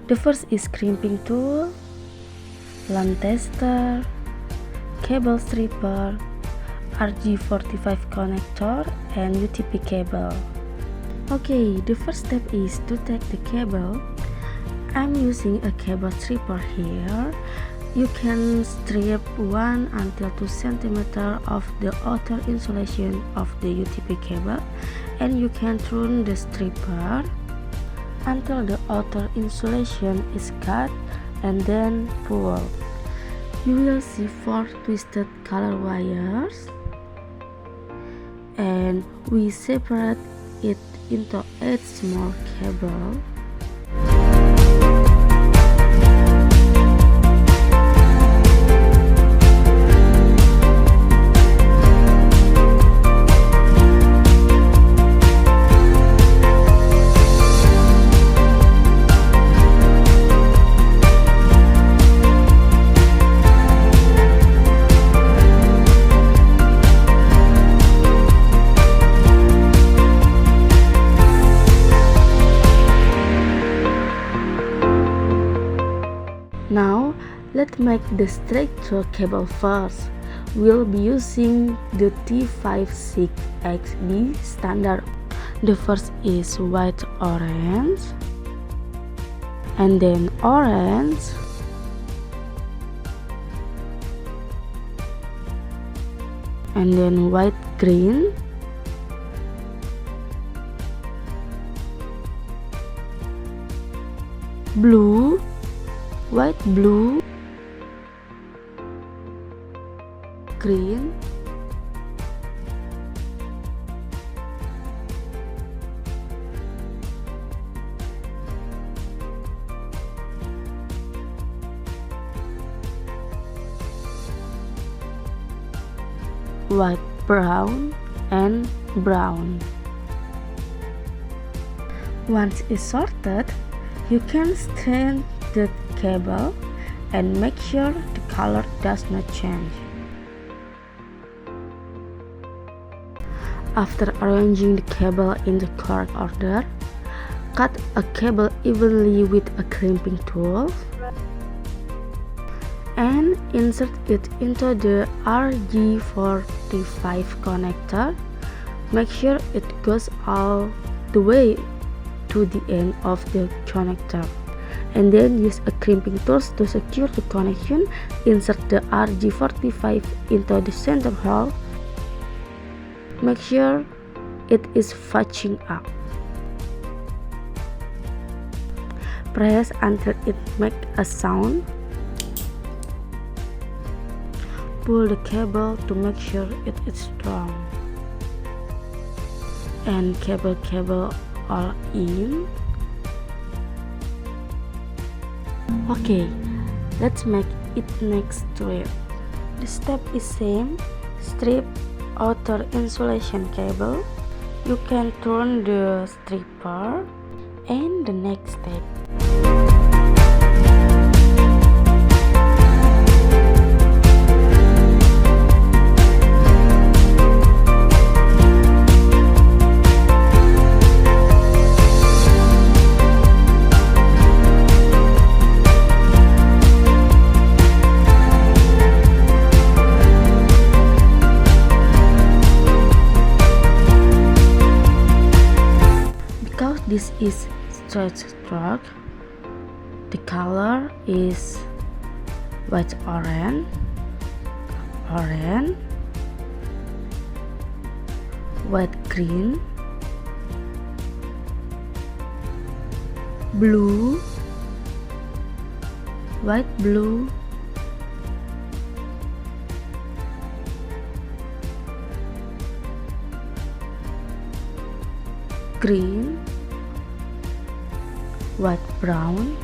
The first is crimping tool, lamp tester, cable stripper, RJ45 connector, and UTP cable. Okay, the first step is to take the cable. I'm using a cable stripper here. You can strip 1 until 2 cm of the outer insulation of the UTP cable, and you can turn the stripper until the outer insulation is cut, and then pull. You will see 4 twisted color wires, and we separate it into 8 small cables. Now, let's make the straight through cable first. We'll be using the T56XB standard. The first is white orange, and then orange, and then white green, blue, white blue, green, white brown, and brown. Once it's sorted, you can straighten the cable and make sure the color does not change. After arranging the cable in the correct order, cut a cable evenly with a crimping tool and insert it into the RJ45 connector. Make sure it goes all the way to the end of the connector, and then use a crimping tool to secure the connection. Insert the RJ45 into the center hole. Make sure it is fetching up. Press until it makes a sound. Pull the cable to make sure it is strong. And cable all in. Okay, let's make it next to it. The step is same. Strip outer insulation cable. You can turn the stripper. And the next step, this is straight stroke. The color is white orange, white green, blue, white blue, green, white brown,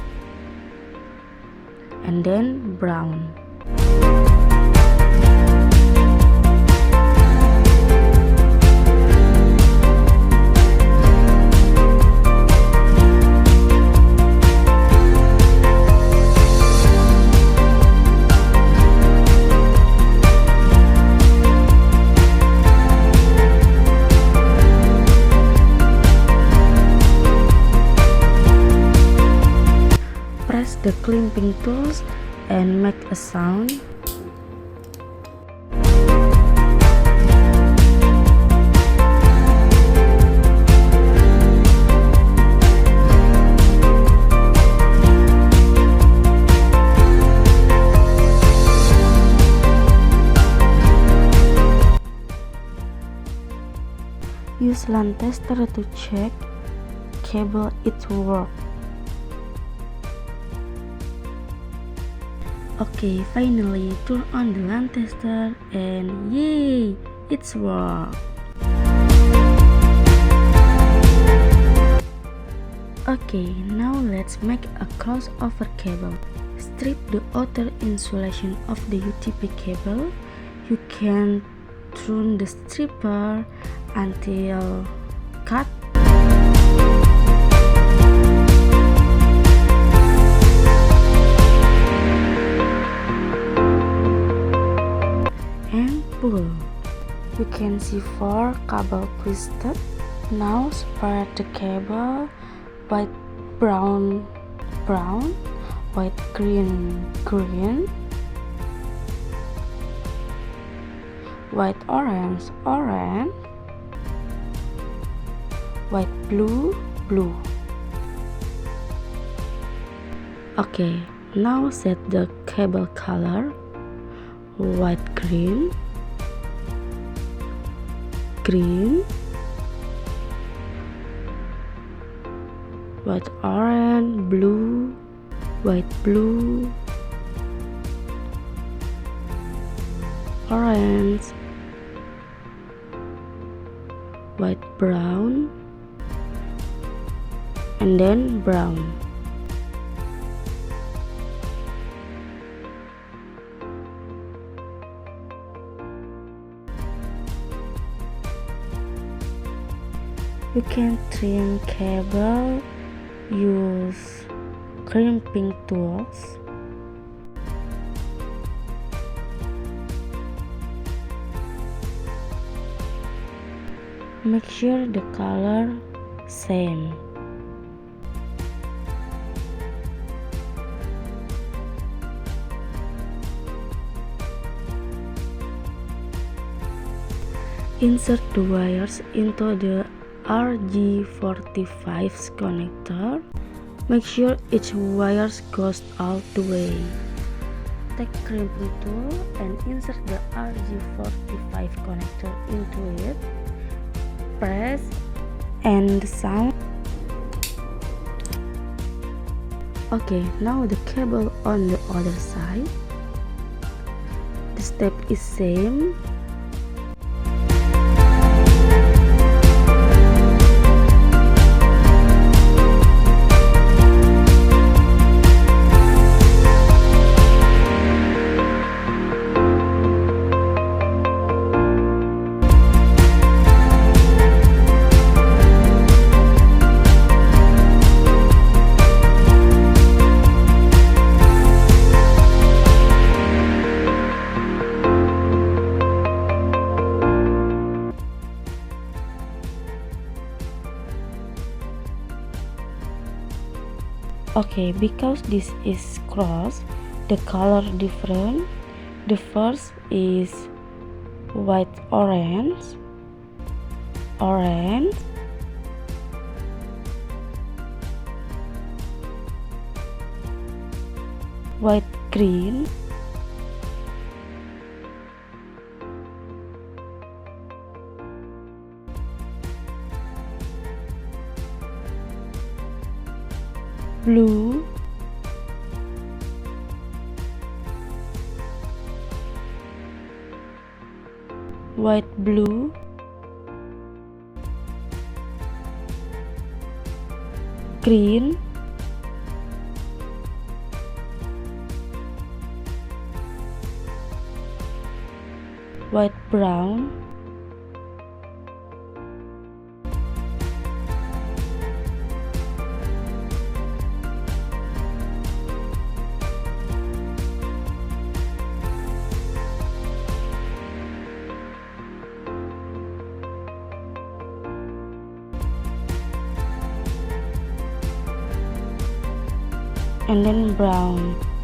and then brown. press the crimping tools and make a sound. Use LAN tester to check cable it work. Okay, finally turn on the LAN tester and yay, it's work. Okay, now let's make a crossover cable. Strip the outer insulation of the UTP cable. You can turn the stripper until cut. And pull. You can see 4 cable twisted. Now spread the cable: white, brown, brown, white, green, green, white, orange, orange, white, blue, blue. Okay, now set the cable color: white, green, green, white, orange, blue, white, blue, orange, white, brown, and then brown. You can trim cable, use crimping tools. Make sure the color same. Insert the wires into the RJ45 connector. Make sure each wire goes all the way. Take crimping tool and insert the RJ45 connector into it. Press and the sound. Okay, now the cable on the other side. The step is same. Okay, because this is cross, the color different. The first is white, orange, orange, white, green, blue, white, blue, green, white, brown, and then brown.